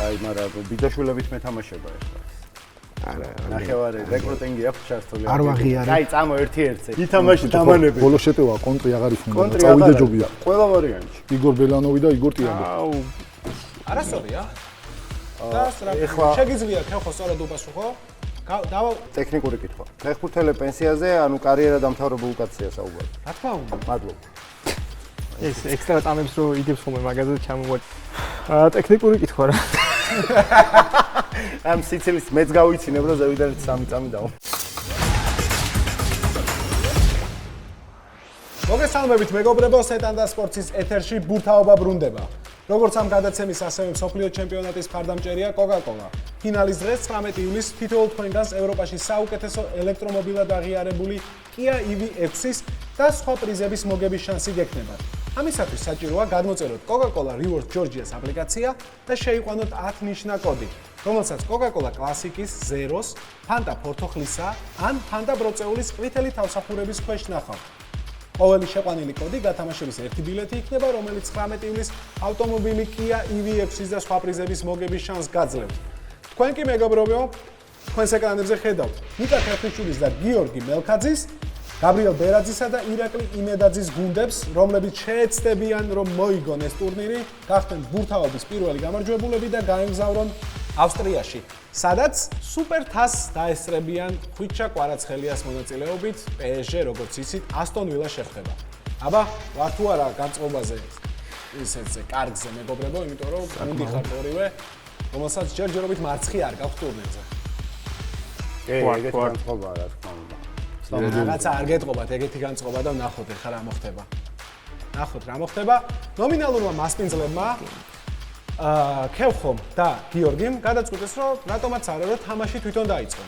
აი, მაგრამ ბიძაშვილებით მეთამაშება ახლა. არა, ნახევარი რეკრუტინგი აქვს ჩართული. არ ვაღიარე. აი, წამო 1-1-ზე. ითამაში დამანები. ბოლო შეტევა კონტრი აღარ იქნება. კონტრი წავიდა ჯობია. ყველა ვარიანტი. იგორ ბელანოვი და იგორ ტიაგო. არასწორია. და ეხლა შეგიძლია ხეხო სწორად უპასუხო. დავა ტექნიკური კითხვა. ფეხბურთელი პენსიაზე, ანუ კარიერა დამთავრებულ კაცია საუბარი. რა თქმა უნდა. მადლობა. ეს ექსტრა ტამებს რო იგებს ხოლმე მაგაზე ჩამოვარ. ტექნიკური კითხვა რა. ამ სიცილის მეც გავიცინებ, რომ ზევიდან 3 წამი დავა. მოგესალმებით მეგობრებო, სეტანდა სპორტის ეთერში ბურთაობა ბრუნდება. როგორც ამ გადაცემის, ასევე მსოფლიო ჩემპიონატის მხარდამჭერია Coca-Cola. ფინალის დღეს 19 ივლისს თითოეულ თქვენგანს ევროპაში საუკეთესო ელექტრომობილად აღიარებული Kia EV6-ის და სხვა პრიზების მოგების შანსი გექნებათ. ამისათვის საჭიროა გადმოწეროთ Coca-Cola Rewards Georgia's აპლიკაცია და შეიყვანოთ 10 ნიშნა კოდი, რომელსაც Coca-Cola კლასიკის, ზეროს, Fanta ფორთოხლისა ან Fanta ბროწეულის ყვითელი თავსახურების ქვეშ ნახავთ. ყოველი შეყვანილი კოდი გათამაშების ერთი ბილეთი იქნება, რომელიც 19 ივლისს ავტომობილი Kia EV6-ის და სხვა პრიზების მოგების შანსს გაძლევთ. თქვენ კი მეგობრებო, თქვენს ეკრანებზე ხედავთ ნიკა ქართიშვილის და გიორგი მელქაძის, გაბრიელ ბერაძისა და ირაკლი იმედაძის გუნდებს, რომლებიც შეეცდებიან, რომ მოიგონ ეს ტურნირი, გახდნენ ბურთაობის პირველი გამარჯვებულები და გაემგზავრონ ავსტრიაში, სადაც სუპერ თასს დაესწრებიან ხვიჩა კვარაცხელიას მონაწილეობით PSG, როგორც იცით, ასტონ ვილას შეხვდება. აბა, ვარ თუ არა განწყობაზე ისეთზე კარგზე მეგობრებო, იმიტომ რომ გუნდი ხართ ორივე, რომელსაც ჯერჯერობით მარცხი არ გაქვთ ტურნირზე. ეგეთი განწყობაა, რა თქმა უნდა. რაღაცა არ გეტყობათ, ეგეთი განწყობა და ნახოთ ეხლა რა მოხდება. ნახოთ რა მოხდება. ნომინალურმა მასპინძლებმა ქევხომ და გიორგიმ გადაწყვიტეს, რომ რატომაც არა, რომ თამაში თვითონ დაიწყონ.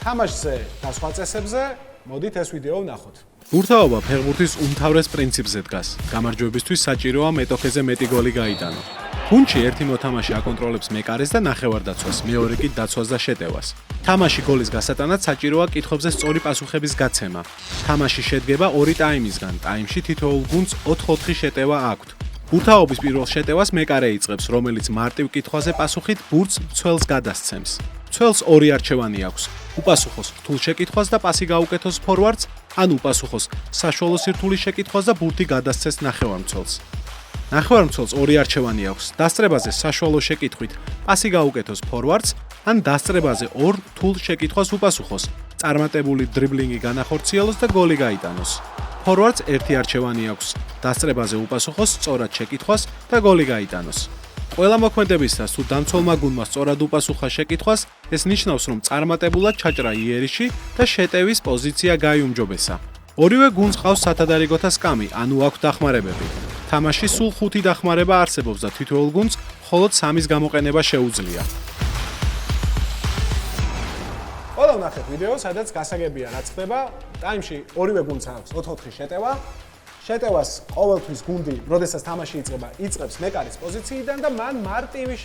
თამაშზე და სხვა წესებზე მოდით ეს ვიდეო ვნახოთ. ბურთაობა ფეხბურთის უმთავრეს პრინციპზე დგას. გამარჯვებისთვის საჭიროა მეტოქეზე მეტი გოლი გაიტანო. გუნდში ერთი მოთამაშე აკონტროლებს მეკარეს და ნახევარდაცვას, მეორე კი დაცვას და შეტევას. თამაში გოლის გასატანად საჭიროა კითხვებზე სწორი პასუხების გაცემა. თამაში შედგება 2 ტაიმისგან. ტაიმში თითოეულ გუნდს 4-4 შეტევა აქვთ. ბურთაობის პირველ შეტევას მეკარე იწყებს, რომელიც მარტივ კითხვაზე პასუხით ბურთს მცველს გადასცემს. მცველს 2 არჩევანი აქვს: უპასუხოს რთულ შეკითხვას და პასი გაუკეთოს ფორვარდს, ან უპასუხოს საშუალო სირთულის შეკითხვას და ბურთი გადასცეს ნახევარმცველს. ნახევარმცველს 2 არჩევანი აქვს: დასწრებაზე საშუალო შეკითხვით პასი გაუკეთოს ფორვარდს, ან დასწრებაზე 2 რთულ შეკითხვას უპასუხოს, წარმატებული დრიბლინგი განახორციელოს და გოლი გაიტანოს. ფორვარდს 1 არჩევანი აქვს: დასწრებაზე უპასუხოს სწორად შეკითხვას და გოლი გაიტანოს. ყველა მოქმედებისას თუ დამცველმა გუნდმა სწორად უპასუხა შეკითხვას, ეს ნიშნავს, რომ წარმატებულად ჩაჭრა იერიში და შეტევის პოზიცია გაიუმჯობესა. ორივე გუნდს ყავს სათადარიგოთა სკამი, ანუ აქვს დახმარებები. თამაში სულ 5 დახმარება არსებობს და თითოეულ გუნდს მხოლოდ 3-ის გამოყენება შეუძლია. ყველა ვნახეთ ვიდეო, სადაც გასაგებია რაც ხდება. ტაიმში ორივე გუნდს აქვს 4-4 შეტევა. შეტევას ყოველთვის გუნდი, როდესაც თამაში იწყება, იწყებს მეკარის პოზიციიდან და მან მარტივი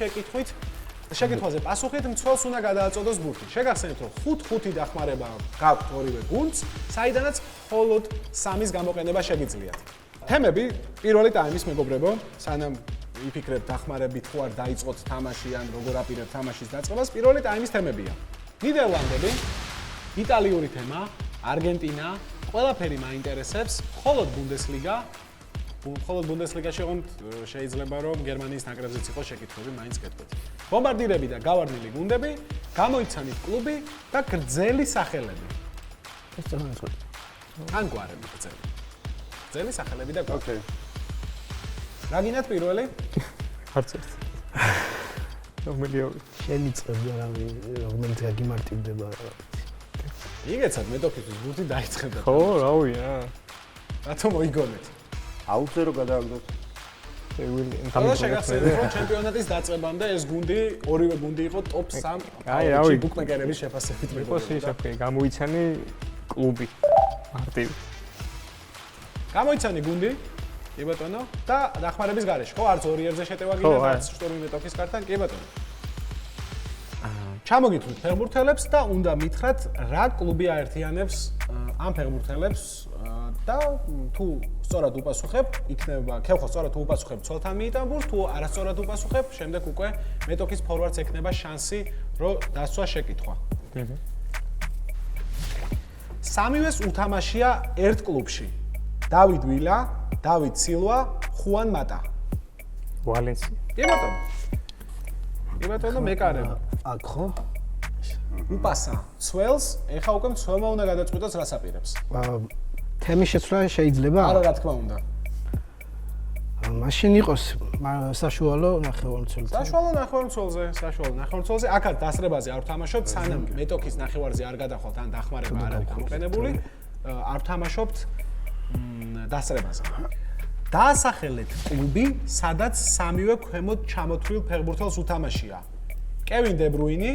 შეკითხვაზე პასუხით მცველს უნდა გადააწოდოს ბურთი. შეგახსენებთ, რომ 5-5 დახმარება გაქვთ ორივე გუნდს, საიდანაც მხოლოდ 3-ის გამოყენება შეგიძლიათ. თემები პირველი ტაიმის მეგობრებო, სანამ იფიქრებთ დახმარებით თუ არ დაიწყოთ თამაში ან როგორ აპირებთ თამაშის დაწყებას, პირველი ტაიმის თემებია. ნიდერლანდები, იტალიური თემა, არგენტინა, ყველაფერი მაინტერესებს, მხოლოდ ბუნდესლიგაში ოღონდ შეიძლება რომ გერმანიის ნაკრებზეც იყოს შეკითხვები, მაინც კეთდეთ. ბომბარდირები და გავარდნილი გუნდები, გამოიცანით კლუბი და გრძელი სახელები. ეს წონაცო. ან გვარები გრძელი. გრძელი სახელები და გვარი. ოკეი. რა გინდათ პირველი? არც ერთ. რომელია შემიწყებია რომელიც გაგიმარტივდება. იგეცად მეტოქისთვის ბურთი დაიწყებდა. ხო, რავია. რატომ მოიგონეთ? აუცე რომ გადააგდოთ. ყველა შეგახსენებთ, რომ ჩემპიონატის დაწყებამდე ეს გუნდი, ორივე გუნდი იყო ტოპ 3 ბუკმეკერების შეფასებით მეგობრებო. იყოს ის აფე, გამოიცანი კლუბი. მარტივი. გამოიცანი გუნდი, კი ბატონო, და დახმარების გარეშე. ხო, არც 2-1-ზე შეტევა გინდა, არც შტორმი მეტოქის კართან, კი ბატონო. ჩამოგითვლით ფეხბურთელებს და უნდა მითხრათ, რა კლუბი აერთიანებს ამ ფეხბურთელებს და თუ სწორად უპასუხებ, იქნება ქევხო სწორად თუ უპასუხებ ცოლთან მიიტანბურს, თუ არასწორად უპასუხებ, შემდეგ უკვე მეტოქის ფორვარდს ექნება შანსი, რომ დასვა შეკითხვა. სამივეს უთამაშია ერთ კლუბში. დავიდ ვილა, დავიდ სილვა, ხუან მატა. ვალენსია. კი ბატონო, მეკარება. აქ ხო? უპასა ცველს, ეხა უკვე ცველმა უნდა გადაწყვიტოს რას აპირებს. თემის შეცვლა შეიძლება? არა, რა თქმა უნდა. მაშინ იყოს საშუალო ნახევარმცველზე. საშუალო ნახევარმცველზე, აქაც დასრებაზე არ ვთამაშობთ, სანამ მეტოქის ნახევარზე არ გადახვალთ, ან დახმარება არ არის გამოყენებული, არ ვთამაშობთ დასრებაზე. დაასახელეთ კლუბი, სადაც სამივე ქვემოთ ჩამოთვლილ ფეხბურთელს უთამაშია. კევინ დე ბრუინი,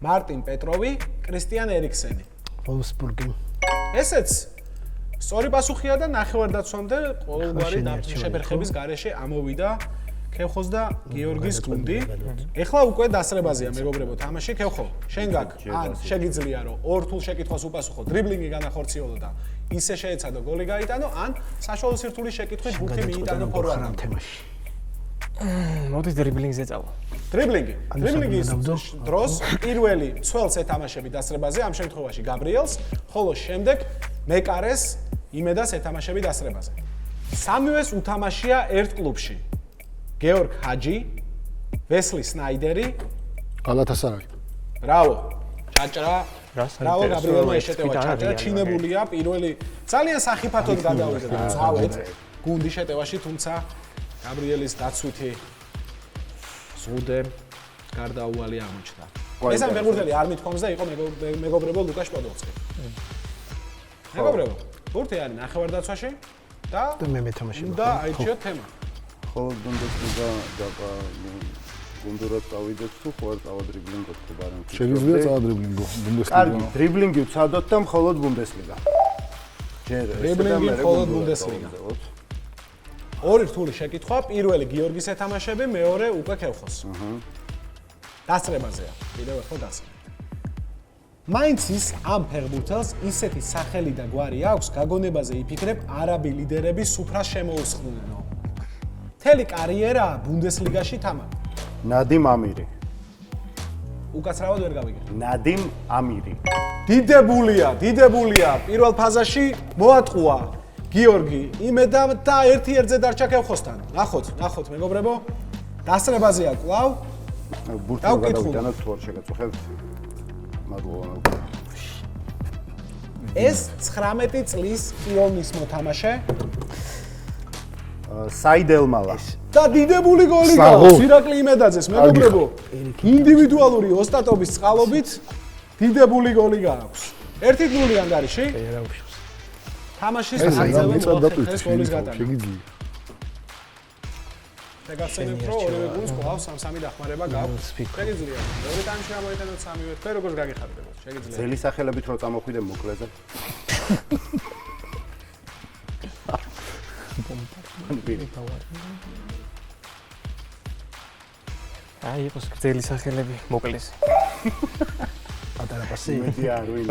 მარტინ პეტროვი, კრისტიანერიქსენი. ვოლფსბურგი. ესეც სწორი პასუხია და ნახევარდაცვამდე ყოველგვარი შეფერხების გარეშე ამოვიდა ქევხოს და გიორგის გუნდი. ეხლა უკვე დასრებაზეა მეგობრებო თამაში. ქევხო, შენ გაქვს ან შეგიძლია რომ ორ რთულ შეკითხვას უპასუხო, დრიბლინგი განახორციელო და ისე შეეცადო გოლი გაიტანო, ან საშუალო სირთულის შეკითხვით ბურთი მიიტანო ფორვარდამ თემაში. მოდი დრიბლინგზე წავა. დრიბლინგის დროს პირველი ცველს ეთამაშები დასრებაზე, ამ შემთხვევაში გაბრიელს, ხოლო შემდეგ მეკარეს იმედას ეთამაშები დასრებაზე. სამივეს უთამაშია ერთ კლუბში. გეორგ ჰაჯი, ვესლი სნაიდერი, გალათასარაი. ბრავო. ჩაჭრა. ბრავო გაბრიელმა ეშეტევა ჩაჭრა, ჩინებულია პირველი ძალიან სახიფათოდ გადავიდა ძავეთ გუნდის შეტევაში, თუმცა გაბრიელის დაცვითი ზუდე გარდაუვალი აღმოჩნდა. მესამე ფეხბურთელი არ მithkomს და იყო მეგობრებო ლუკაშ პოდოლსკი. მეგობრებო, ბურთი არის ნახევარდაცვაში და მე მეთამაშება. და აიჩიოთ თემა. ხოლო ბუნდესლიგა და გუნდურად წავიდეთ თუ ხო არ წავა დრიბლინგოთ თუ ბარემ. შეგიძლია წავა დრიბლინგო, ბუნდესლიგა. კარგი, დრიბლინგი ვცადოთ და მხოლოდ ბუნდესლიგა. დრიბლინგი მხოლოდ ბუნდესლიგა. ორი რთული შეკითხვა, პირველი გიორგის ეთამაშები, მეორე უკვე ქევხოს. დასწრებაზეა. კიდევ ერთხელ დასწრება. მაინც ის ამ ფეხბურთელს ისეთი სახელი და გვარი აქვს, გაგონებაზე იფიქრებ არაბი ლიდერების სუფრას შემოუსხლუნო. მთელი კარიერა ბუნდესლიგაში თამაში. ნადიმ ამირი. უკაცრავად ვერ გავიგე. ნადიმ ამირი. დიდებულია. პირველ ფაზაში მოატყუა გიორგი იმედამ და ერთი ერთზე დარჩა ქევხოსთან. ნახოთ მეგობრებო. დასწრებაზეა კვლავ. ბურთი გადავიტანოთ თუ არ შეგაწუხებთ. მადლობა. ეს 19 წლის პიონის მოთამაშე საიდელმალა. და დიდებული გოლი გაქვს ირაკლი იმედაძეს მეგობრებო. ინდივიდუალური ოსტატობის წყალობით დიდებული გოლი გაქვს. 1-0 ანგარიში. თამაშის დაწყება მოახერხეს გოლის გატანა. შეგიძლია. შეგახსენებთ რომ ორივე გუნდს კვლავ 3-3 დახმარება გაქვს. შეგიძლია. მეორე ტაიმში გამოიტანოთ 3-3. თქვენ როგორ გაგიხარდებათ? შეგიძლია. ძელი სახელებით რო წამოხვიდე მოკლეზე. აი იყოს გრძელი სახელები მოკლეს. პატარა პასი. მეტი არ ვინ.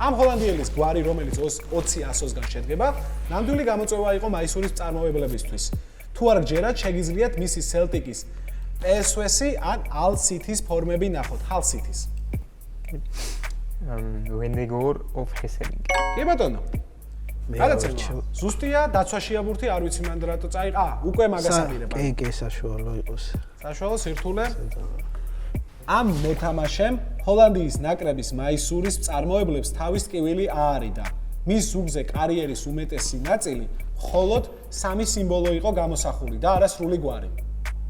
ამ ჰოლანდიელის გვარი, რომელიც 20-100-გან შედგება, ნამდვილი გამოწვევა იყო მაისურის წარმომებლებისთვის. თუ არ გჯერათ, შეგიძლიათ მისი სელტიკის, PSV-ი ან Hull City-ის ფორმები ნახოთ, Hull City-ის. ვენეგორ of Hesseling. კი ბატონო. გადაცემა. ზუსტია, დაცვაშია ბურთი, არ ვიცი მანდ რატო წაიყა. უკვე მაგას ამირება. კი, საშუალო იყოს. საშუალო სირთულე. ამ მოთამაშემ ჰოლანდიის ნაკრების მაისურის წარმოებლებს თავის ტკივილი აარიდა. მის ზუგზე კარიერის უმეტესი ნაწილი მხოლოდ 3 სიმბოლო იყო გამოსახული და არა სრული გვარი.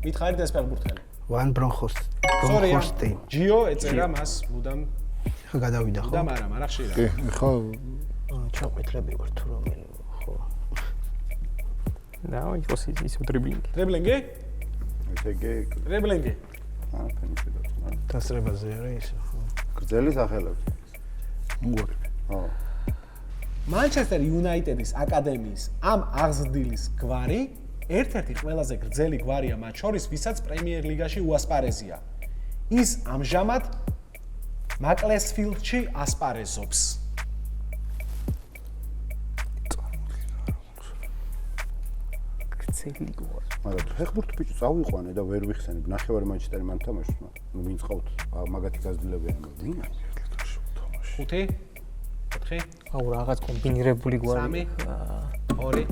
მითხარით ეს ფეხბურთელი. ვან ბრონხოსტი. ჯიო ეწერა მას მუდამ. ხა გადავიდა ხო? მუდამ არა ხშირად. კი, ხა ჩაყვეთლები ვარ თუ რომელი ხო. და იყოს ის დრიბლინგი. დრიბლინგი? ესე იგი, დრიბლინგი. ფენიფიდოთ. დასწრებაზე არა ის ხო. გრძელი სახელები. უგორები. ხო. Manchester United-ის აკადემიის ამ აღზრდილის გვარი ერთ-ერთი ყველაზე გრძელი გვარია მათ შორის, ვისაც პრემიერ ლიგაში უასპარეზია. ის ამჟამად Macclesfield-ში ასპარეზობს. სელიგოა. მაგრამ ფეხბურთი ბიჭო წავიყვანე და ვერ ვიხსენებ. ნახევარი მანჩესტერი მან თამაშობს, ნუ ვინ წავთ მაგათი გაზრდილებიან, ვინ არის? 5 4 აუ რაღაც კომბინირებული გვარი. 3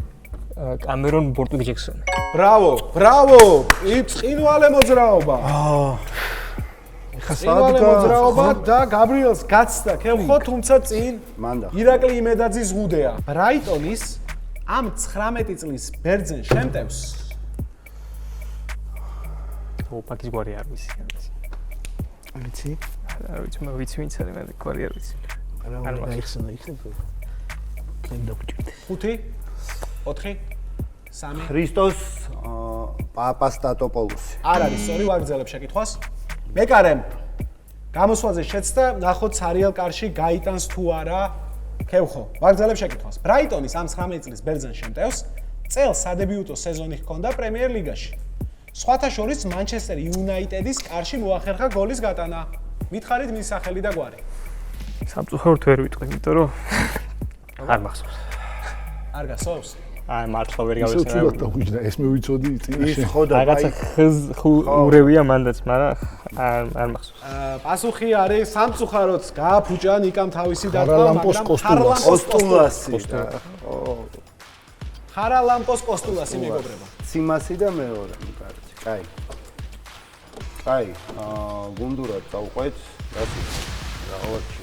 2 კამერონ ბორტუგი ჯექსონი. ბრავო! წინვალე მოძრაობა. წინვალე მოძრაობა და გაბრიელს გაცდა ქელხო, თუმცა წინ მანდა. ირაკლი იმედაძის ზღუდეა. ბრაიტონის ამ 19 წლის ბერძენ შემტევს ოპაკის გვარი არ ვიცი. ვიცი? არ ვიცი, მე ვიცი ვინც არის, მე გვარი არ ვიცი. არ მაიხსნა იქნება. კენ დაგჭირდი. 5 4 3 ქრისტოს პაპასტატოპოლუსი. არ არის სწორი, ვაგრძელებ შეკითხვას. მეკარემ გამოსვლაზე შეცდა, ნახოთ სარიელ კარში გაიტანს თუ არა ქევხო. ვაგრძელებ შეკითხვას. ბრაიტონის ამ 19 წლის ბერძენ შემტევს წელს სადებიუტო სეზონი ჰქონდა პრემიერ ლიგაში. სხვათა შორის მანჩესტერ იუნაიტედის კარში მოახერხა გოლის გატანა. მითხარით მის სახელი და გვარი. სამწუხაროდ ვერ ვიტყვი, იმიტომ რომ არ მახსოვს. არ გასწორს? აი მართლა ვერ ისე გავიცნობ. თულად დაგვიჯდა, ეს მე ვიცოდი წინაშე. ის ხო და რაღაცა ურევია მანდაც, მაგრამ არ მახსოვს. პასუხი არის სამწუხაროდ გააფუჭა ნიკამ თავისი დათვა, ხარალამპოს კოსტულასი. კოსტულასი. ხარალამპოს კოსტულასი მეგობრებო. ციმასი და მეორე, კარგი. კაი. კაი, გუნდურად წავყვეთ, რასი? რაოჩი.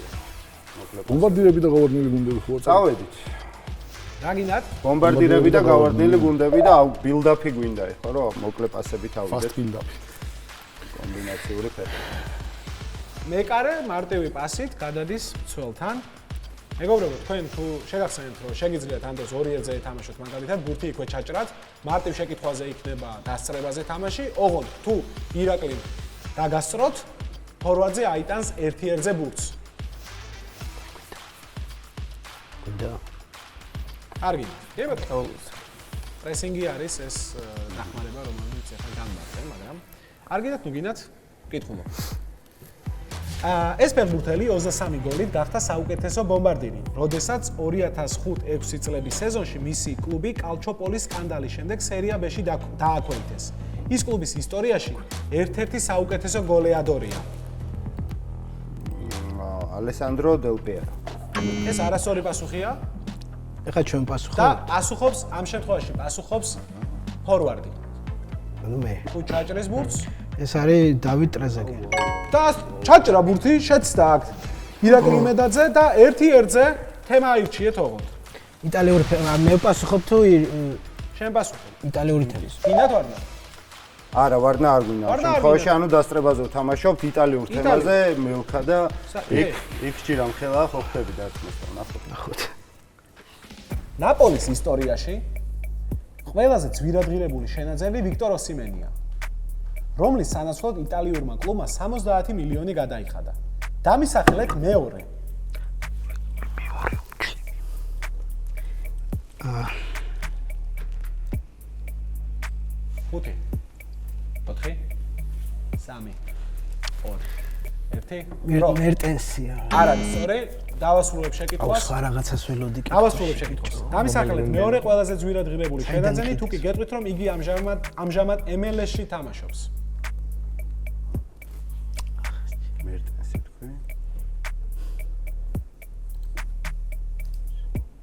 მოკლედ. ბომბარდირები და გავარდნილი გუნდები ხო? წავედით. რა გინდათ? ბომბარდირები და გავარდნილი გუნდები და ბილდაფი გვინდა ხო რა? მოკლე პასებით ფასტ ავიდეთ. ბილდაპი. კომბინაციური ფერი. მეკარე მარტივი პასით გადადის მცველთან. მეგობრებო, თქვენ თუ შეგახსენებთ, რომ შეგიძლიათ ამ დროს 2-1-ზე ეთამაშოთ მაგალითად, ბურთი იქვე ჩაჭრათ, მარტივ შეკითხვაზე იქნება დასწრებაზე თამაში, ოღონდ თუ ირაკლი დაგასწროთ, ფორვარდზე აიტანს 1-1-ზე ბურთს. და კარგი. კი ბატონო. პრესინგი არის ეს დახმარება, რომელიც ახლა განმარტე, მაგრამ არ გინდათ, ნუ გინდათ, კითხულობ. ეს ფეხბურთელი 23 გოლით გახდა საუკეთესო ბომბარდირი, როდესაც 2005-6 წლების სეზონში მისი კლუბი კალჩოპოლის სკანდალის შემდეგ სერია B-ში დააქვეითეს. ის კლუბის ისტორიაში ერთ-ერთი საუკეთესო გოლეადორია. ალესანდრო დელ პიერო. ეს არასწორი პასუხია ეხლა ჩვენ და პასუხობთ. პასუხობს ამ შემთხვევაში პასუხობს ფორვარდი. ანუ მე. თუ ჩაჭრეს ბურთს ეს არის დავით ტრეზეგენი. და ჩაჭრა ბურთი შეცდა აქ ირაკლი იმედაძე და 1-1-ზე თემა აირჩიეთ ოღონდ. იტალიური მე პასუხობ თუ შენ პასუხობ. იტალიური თემის. გინდათ ვარნა? არა, ვარნა არ გვინდა. ვარნა არ შემთხვევაში გვინდა. ანუ დასწრებაზე ვთამაშობთ იტალიურ თემაზე, მელქა და ე. იქ ჭირა მხელა ხო ხდები დარტყმასთან, ნახოთ. ნაპოლის ისტორიაში ყველაზე ძვირადღირებული შენაძენი ვიქტორ ოსიმენია, რომლის სანაცვლოდ იტალიურმა კლუბმა 70 მილიონი გადაიხადა. დამისახელეთ მეორე. ხუთი. 4 3 2 1 მერტენსია. არ არის სწორი, დავასრულებ შეკითხვას. სხვა რაღაცას ველოდი კი. დავასრულებ შეკითხვას. დამისახელეთ მეორე ყველაზე ძვირადღირებული შენაძენი, თუ კი გეტყვით, რომ იგი ამჟამად MLS-ში თამაშობს. მერტენსი თქვი.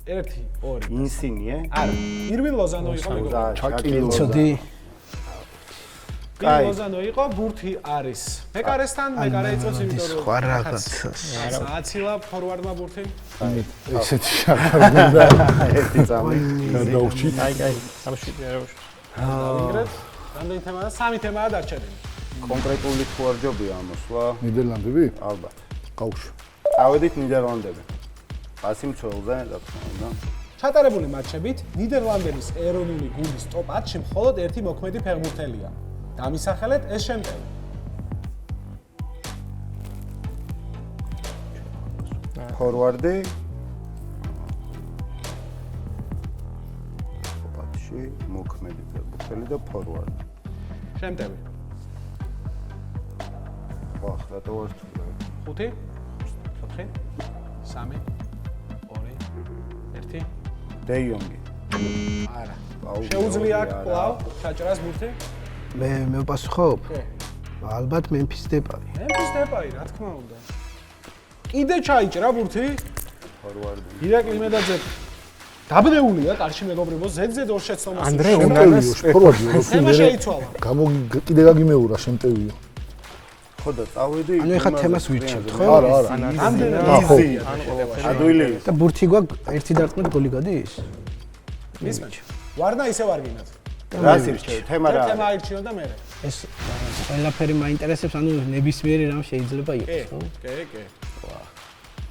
1 2 ინსინიე? არა, ირვინ ლოზანო იყო მეგობრებო. ჩაკილოცოდი. ირვინ ლოზანო იყო, ბურთი არის. მეკარესთან, მეკარე იწევს, იმიტომ რომ სხვა რაღაცას. აცილა ფორვარდმა ბურთი. ესეთი შარდა ერთი წამი. გადავრჩით. აი, სამშვიდე არა უშ. დავინგრეთ. რამდენი თემაა? 3 თემაა დარჩენილი. კონკრეტული თუ არ ჯობია ამოსვლა? ნიდერლანდები? ალბათ. ყავში. წავედით ნიდერლანდები. პასი მცველზე, რა თქმა უნდა. ჩატარებული მატჩებით ნიდერლანდების ეროვნული გუნდის ტოპ 10-ში მხოლოდ ერთი მოქმედი ფეხბურთელია. დამისახელეთ ეს შემტევი. ფორვარდი. ოპატში მოქმედი ფეხბურთელი და ფორვარდი. შემტევი. ვახ, რატო ვარ თუ? 5 4 3 2 1 დე იონგი. არა. შეუძლია აქ კვლავ ჩაჭრას ბურთი? მე ვპასუხობ? ალბათ Memphis Depay. Memphis Depay, რა თქმა უნდა. კიდე ჩაიჭრა ბურთი? ფორვარდი. ირაკლი იმედაძე დაბნეულია კარში მეგობრებო, ზედზედ ორ შეცდომას. ანდრე შემტევიო ფორვარდი თემა შეიცვალა. კიდე გაგიმეურა შემტევიო. ხო და წავედი. ანუ ეხლა თემას ვირჩევთ, ხო? არა. ამდენად ხო. იზია. ადვილი. და ბურთი გვაქვს ერთი დარტყმით გოლი გადის? მისმენ. ვარნა ისე ვარგინოთ. რას ირჩევ? თემა რა? თემა აირჩიო და მე. ეს ყველაფერი მაინტერესებს, ანუ ნებისმიერი რამ შეიძლება იყოს, ხო? კი.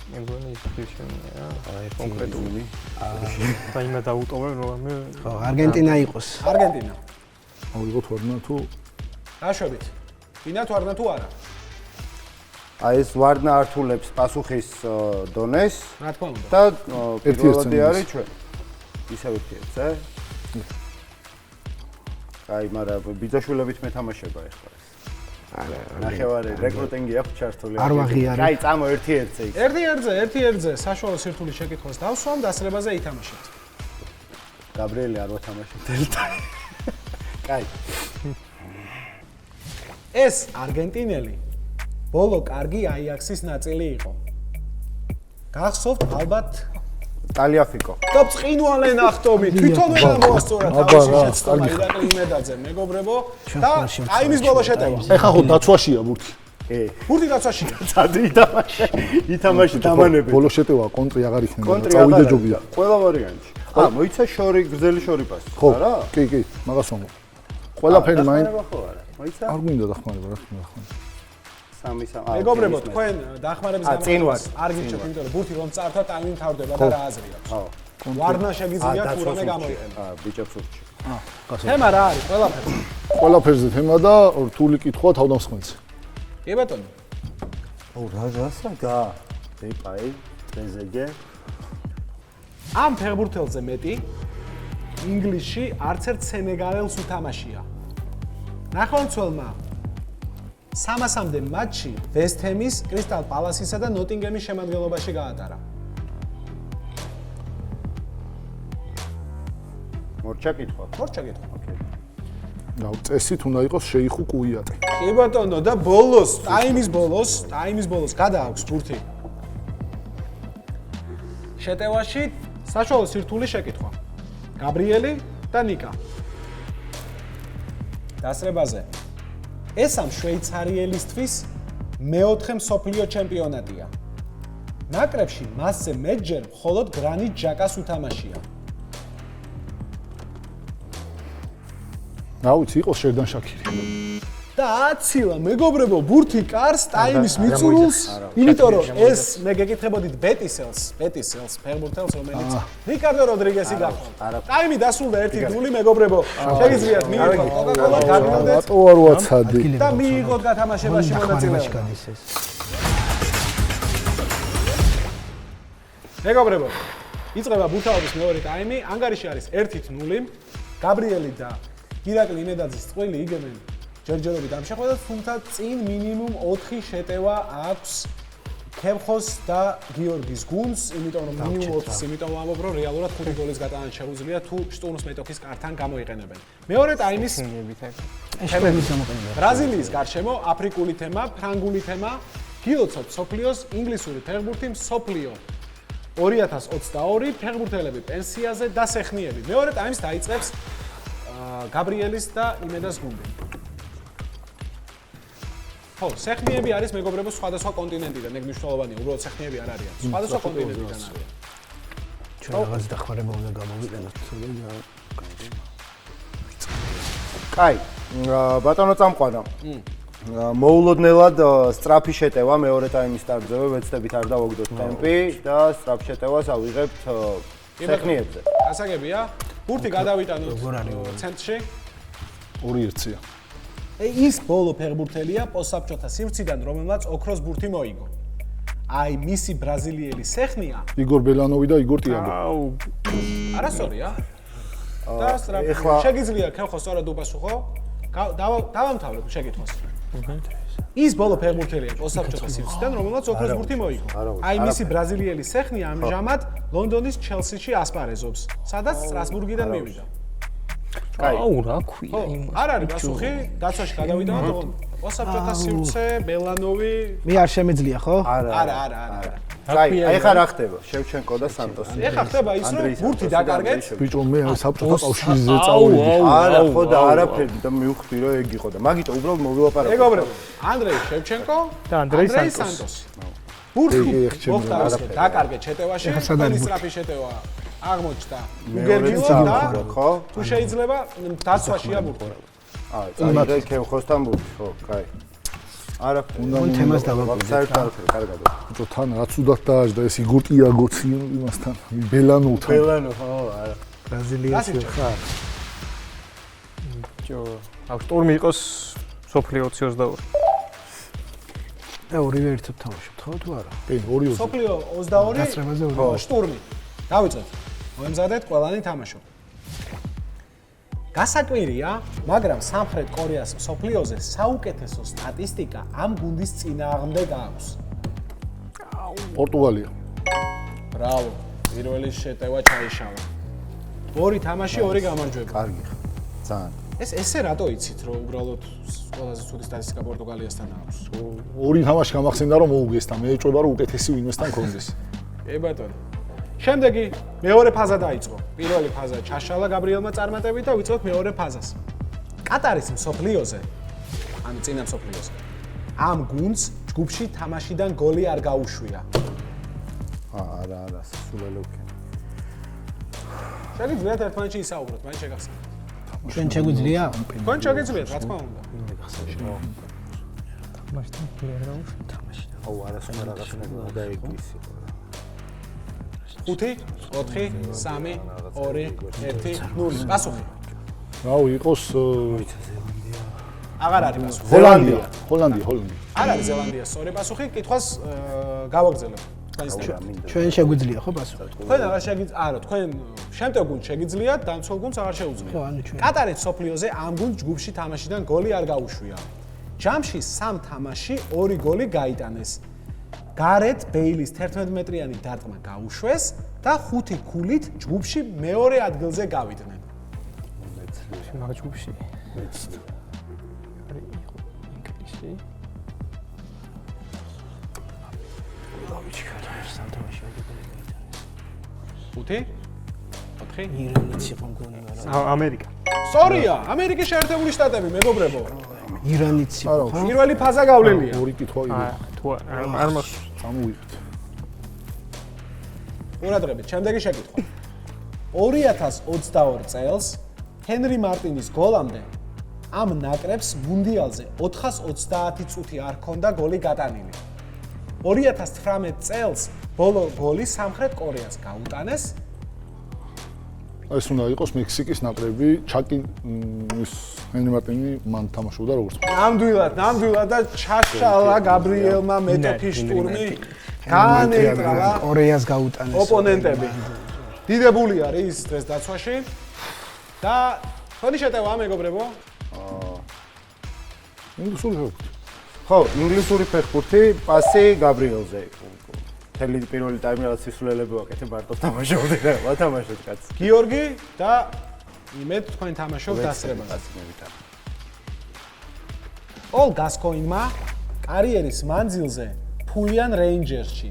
მე მგონი ის ფიშენია. კონკრეტული. და იმედა დაუტოვებ რომ მე ხო, არგენტინა იყოს. არგენტინა. ავიღოთ ვარნა თუ დაშვებით. ვინათ ვარნა თუ არა? აი ეს ვარნა ართულებს პასუხის დონეს რა თქმა უნდა. და ერთ-ერთი პირველადი არის ჩვენ. ისევ ერთიერთზე. აი, მაგრამ ბიძაშვილებით მეთამაშება ეხლა. არა, ნახევარი რეკრუტინგი აქვს ჩართული. არ ვაღიარე. აი, წამო ერთ-ერთზე იქ. ერთ-ერთზე საშუალო სირთულის შეკითხვას დავსვამ, დასწრებაზე ითამაშეთ. გაბრიელი არ ვათამაშებ დელტა. კაი. ეს არგენტინელი ბოლო კარგი აიაქსის ნაწილი იყო. გახსოვთ ალბათ ტალიაფიკო. და წინვალე ნახტომი თვითონ ვერ ამოასწორა თავისი შეცდომა ირაკლი იმედაძე მეგობრებო და აიმის ბოლო შეტევა. ეხა ხო დაცვაშია ბურთი. ბურთი დაცვაშია. წადი ითამაში დამანები. ბოლო შეტევა კონტრი აღარ იქნება. კონტრი წავიდე ჯობია. ყველა ვარიანტი. მოიცა შორი გრძელი შორი პასი. ხო, არა? კი, მაგას ვამბობ. ყველაფერი მაინ მოიცა? არ გვინდა დახმარება, რა თქმა უნდა. სამი. მეგობრებო, თქვენ დახმარების წინ ვარ. არ გიჩვენთ, იმიტომ რომ ბურთი რომ წართა ტაიმი მთავრდება და რა აზრი აქვს. ხო. ვარნა შეგიძლია თუ რამე გამოიყენა. ბიჭებს ურჩი. თემა რა არის? ყველაფერი. ყველაფერზე თემა და რთული კითხვა თავდამსხმელზე. კი ბატონო. რასა გა? დეპაი, ტრეზეგე. ამ ფეხბურთელზე მეტი ინგლისში არც ერთ სენეგალელს უთამაშია. ნახევარმცველმა 300-მდე მატჩი ვესტჰემის, კრისტალ პალასისა და ნოტინგემის შემადგენლობაში გაატარა. მორჩა კითხვა. რა წესით უნდა იყოს შეიხუ კუიატე. კი ბატონო და ბოლოს, ტაიმის ბოლოს გადააქვს ბურთი. შეტევაში საშუალო სირთულის შეკითხვა. გაბრიელი და ნიკა. დასწრებაზე. ეს ამ შვეიცარიელისთვის მეოთხე მსოფლიო ჩემპიონატია. ნაკრებში მასზე მეტჯერ მხოლოდ გრანიტ ჯაკას უთამაშია. რა ვიცი, იყოს შერდან შაქირი. და აცილა მეგობრებო, ბურთი კარს ტაიმის მიწურულს, იმიტომ რომ ეს მე გეკითხებოდით ბეტისელს ფეხბურთელს, რომელიც რიკარდო როდრიგესი გახდა. ტაიმი დასრულდა 1-0, მეგობრებო. შეგიძლიათ მიიღოთ კოკაკოლა გაგნოდეთ რატო არ ვაცადი? და მიიღოთ გათამაშებაში მონაწილეობა. მეგობრებო, იწყება ბურთაობის მეორე ტაიმი, ანგარიში არის 1-0. გაბრიელი და ირაკლი იმედაძის წყვილი იგებენ ჯერჯერობით ამ შეხვედრას, თუმცა წინ მინიმუმ 4 შეტევა აქვს ქემხოს და გიორგის გუნდს, იმიტომ რომ მინიმუმ 4, იმიტომ ვამბობ, რომ რეალურად 5 გოლის გატანა შეუძლია თუ შტურმს მეტოქის კართან გამოიყენებენ. მეორე ტაიმის ბრაზილიის გარშემო აფრიკული თემა, ფრანგული თემა, გილოცავთ სოფლიოს ინგლისური ფეხბურთი მსოფლიო 2022 ფეხბურთელები პენსიაზე და სეხნიები. მეორე ტაიმს დაიწყებს გაბრიელის და იმედას გუნდი. ხო, სეხნიები არის მეგობრებო სხვადასხვა კონტინენტიდან, ეგ მნიშვნელოვანია, უბრალოდ სეხნიები არ არიან. სხვადასხვა კონტინენტიდან არიან. ჩვენ რაღაც დახმარება უნდა გამოვიყენოთ. კაი, ბატონო წამყვანო. მოულოდნელად სწრაფი შეტევა მეორე ტაიმის სტარტზე, ვეცდებით არ დავაგდოთ ტემპი და სწრაფ შეტევას ავიღებთ სეხნიებზე. გასაგებია, ბურთი გადავიტანოთ ცენტრში. 2-1-ია. ის ბოლო ფეხბურთელია პოსტსაბჭოთა სივრციდან, რომელმაც ოქროს ბურთი მოიგო. აი, მისი ბრაზილიელი სეხნია იგორ ბელანოვი და იგორ ტიაგო. არასწორია. და სწრაფი. შეგიძლია ქემხო სწორად უპასუხო. დავამთავრებ შეკითხვას. ის ბოლო ფეხბურთელია პოსტსაბჭოთა სივრციდან, რომელმაც ოქროს ბურთი მოიგო. აი, მისი ბრაზილიელი სეხნია ამჟამად ლონდონის ჩელსიში ასპარეზობს, სადაც სტრასბურგიდან მივიდა. აუ რა ქვია ხო, იმას. არ არის პასუხი, დაცვაში გადავიდა და ოსაფჭოთა სივრცე, ბელანოვი. მე არ შემეძლია ხო? არა. აი ხა რა ხდება? შევჩენკო და სანტოსი. ეხა ხდება ის რომ ბურთი დაკარგეთ. ბიჭო მე საბჭოთა კავშირზე წავედი. არა, ხო და არაფერი და მივხვდი რომ ეგ იყო და მაგით უბრალოდ მოვილაპარაკე. მეგობრებო, ანდრეი შევჩენკო და ანდრეი სანტოსი. ბურთი მოხდა დაკარგეთ შეტევაში, ყველა სწრაფი შეტევა აღმოჩნდა. უგერგილო და ხო? თუ შეიძლება დაცვაშია ბურთი. აი, კევხოსთან ბურთი, ხო, კაი. არაფერი. უნდა თემას დავაკვირდეთ. საერთოდ კარგად. ბიჭო თან რაც უდათ დააჯდა ეს იგორტია გოციო იმასთან ბელანოვთან. ბელანო, ხო, არა. ბრაზილიაში ხარ. ჯო, აუ შტორმი იყოს სოფლიო 22. და ორივე ერთად თამაშობთ ხო თუ არა? კი, 2-2. სოფლიო 22 გასწრებაზე ხო, შტურმი. დავიწყეთ. მოემზადეთ, ყველანი თამაშობ. გასაკვირია, მაგრამ სამხრეთ კორეას სოფლიოზე საუკეთესო სტატისტიკა ამ გუნდის წინააღმდეგ აქვს. პორტუგალია. ბრავო, პირველი შეტევა ჩაიშალა. ორი თამაში, ორი გამარჯვება. კარგი ხა. ძალიან. ესე რატო იცით, რომ უბრალოდ ყველაზე ცუდი სტატისტიკა პორტუგალიასთან აქვს? ორი თამაში გამახსენდა რომ მოუგეს და მე ეჭვება რომ უკეთესი ვინმესთან კონდეს. კი ბატონო. შემდეგი მეორე ფაზა დაიწყო. პირველი ფაზა ჩაშალა გაბრიელმა წარმატებით და ვიწყოთ მეორე ფაზას. კატარის მსოფლიოზე, ანუ წინა მსოფლიოზე. ამ გუნდს ჯგუფში თამაშიდან გოლი არ გაუშვია. არა, სულელე ვქენ. შეგიძლიათ ერთმანეთში ისაუბროთ, მაინც შეგახსენებთ. ჩვენ შეგვიძლია? თქვენ შეგიძლიათ, რა თქმა უნდა. თამაშთან ფერაუს თამაში. აუ, არასოდეს რაღაც უნდა ეგისი. 5 4 3 2 1 0 პასუხი. რაო იყოს აღარ არის პასუხი. ჰოლანდია. არ არის ზელანდია, სწორი პასუხი. კითხვას გავაგრძელებ. ჩვენ შეგვიძლია ხო პასუხი? თქვენ აღარ შეგიძლიათ, არა, თქვენ შემტევ გუნდს შეგიძლიათ, დამცველ გუნდს აღარ ხო, შეუძლიათ. ანუ ჩვენ. კატარის სოფლიოზე ამ გუნდს ჯგუფში თამაშიდან გოლი არ გაუშვია. ჯამში 3 თამაში 2 გოლი გაიტანეს. გარეთ ბეილის 11 მეტრიანი დარტყმა გაუშვეს და 5 ქულით ჯგუფში მეორე ადგილზე გავიდნენ. მაგ ჯგუფში. არის ინგლისი. ხუთი? 4? ირანიც იყო მგონი, მაგრამ ამერიკა. სწორია, ამერიკის შეერთებული შტატები, მეგობრებო. ირანიც იყო ხო? პირველი ფაზა გავლენია. ორი კითხვა იყო. თუ არ მას წამოვიღეთ. ყურადღებით, შემდეგი შეკითხვა. 2022 წელს ჰენრი მარტინის გოლამდე ამ ნაკრებს მუნდიალზე 430 წუთი არ ჰქონდა გოლი გატანილი. 2019 წელს ბოლო გოლი სამხრეთ კორეას გაუტანეს. ეს უნდა იყოს მექსიკის ნაკრები, ჩაკი ის ჰენრი მარტინი მან თამაშობდა როგორც ნამდვილად და ჩაშალა გაბრიელმა მეტოქის შტურმი განეიტრალა კორეას გაუტანეს ოპონენტები. დიდებული არის ის დღეს დაცვაში და თქვენი შეტევა მეგობრებო? ინგლისური ფეხბურთი. ხო, ინგლისური ფეხბურთი, პასი გაბრიელზე. თელი პირველი ტაიმი რაღაც სისულელები ვაკეთე, მარტო თამაშობდი და ვათამაშოთ კაც. გიორგი და იმედ თქვენ თამაშობთ დასწრებას. ოლ გასკოინმა კარიერის მანძილზე ფულიან რეინჯერსში,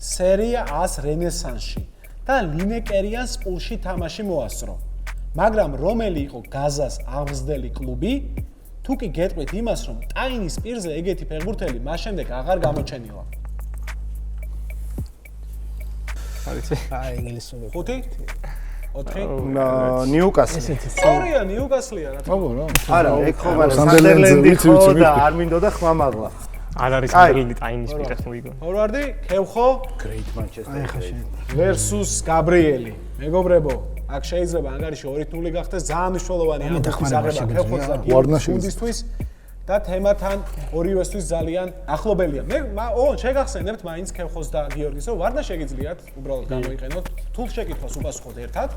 სერია A-ს რენესანსში და ლინეკერიანს პულში თამაში მოასწრო. მაგრამ რომელი იყო გაზას აღმზრდელი კლუბი? თუ კი გეტყვით იმას, რომ ტაინის პირზე ეგეთი ფეხბურთელი მას შემდეგ აღარ გამოჩენილა. აი ინგლისური 5 4 ნიუკასლი. სწორია ნიუკასლია რა თქმა აბა რა. არა, ეგ ხო მაგრამ სანდერლენდი სანდერლენდი ვიცი, ხო ვიცი, და ვიცი. არ მინდოდა ხმამაღლა. არ არის მერლინი ტაინის პირას მოიგო. ფორვარდი ქევხო Great Manchester. versus გაბრიელი. მეგობრებო, აქ შეიძლება ანგარიში 2-0 გახდეს, ძალიან მნიშვნელოვანი ამბის აღება ქევხოს და გუნდისთვის და თემათან ორივესთვის ძალიან ახლობელია. მე შეგახსენებთ მაინც ქევხოს და გიორგის, რომ ვარნა შეგიძლიათ უბრალოდ გამოიყენოთ, თულ შეკითხვას უპასუხოთ ერთად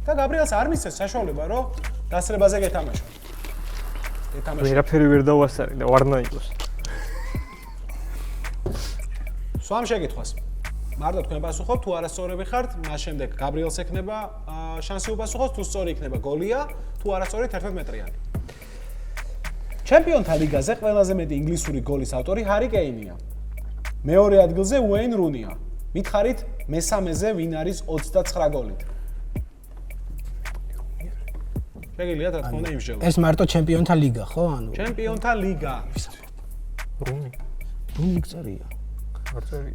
და გაბრიელს არ მისცეს საშუალება, რომ დასწრებაზე გეთამაშოთ. ვერაფერი ვერ დავასწარი და ვარნა იყოს. სვამ შეკითხვას. მარტო თქვენ პასუხობთ, თუ არასწორები ხართ, მას შემდეგ გაბრიელს ექნება შანსი უპასუხოს, თუ სწორი იქნება გოლია, თუ არასწორი 11 მეტრიანი. ჩემპიონთა ლიგაზე ყველაზე მეტი ინგლისური გოლის ავტორი ჰარი კეინია. მეორე ადგილზე უეინ რუნია. მითხარით მესამეზე ვინ არის 29 გოლით? შეგიძლიათ რა თქმა უნდა იმსჯელოთ. ეს მარტო ჩემპიონთა ლიგა, ხო? ანუ ჩემპიონთა ლიგა. რუნი. რუნი წერია. აწერი.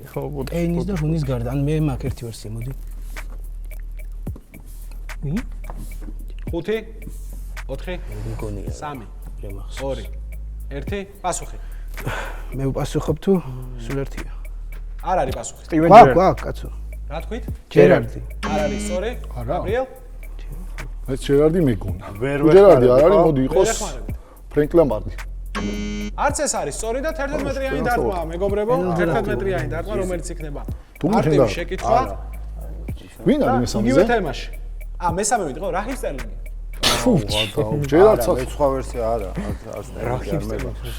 ხო, ეინის და რუნის გარდა. ან მე მაქვს ერთი ვერსია, მოდი. ვინ? 5 4 მგონია. 3 2 1 პასუხი. მე ვპასუხობ თუ სულ ერთია. არ არის პასუხი. სტივენ გვაქვს, ჯერარდი. გვაქვს, კაცო. რა თქვით? ჯერარდი. არ არის სწორი? არა. გაბრიელ? ეს ჯერარდი მეგონა. ვერ ჯერარდი არ არის, ვეხმარებ, მოდი ვერ იყოს ეხმარებით. ფრენკ ლამბარდი. არც ეს არის სწორი და 11 მეტრიანი დარტყმა, მეგობრებო, 11 მეტრიანი დარტყმა, რომელიც იქნება თუ არტემის მითხრა? შეკითხვა. ვინ არის იგივე მესამეზე? თემაში. მესამე ვიტყო, რაჰიმ სტერლინგი. ჯერარდსაც მე სხვა ვერსია არა, არც რახიმს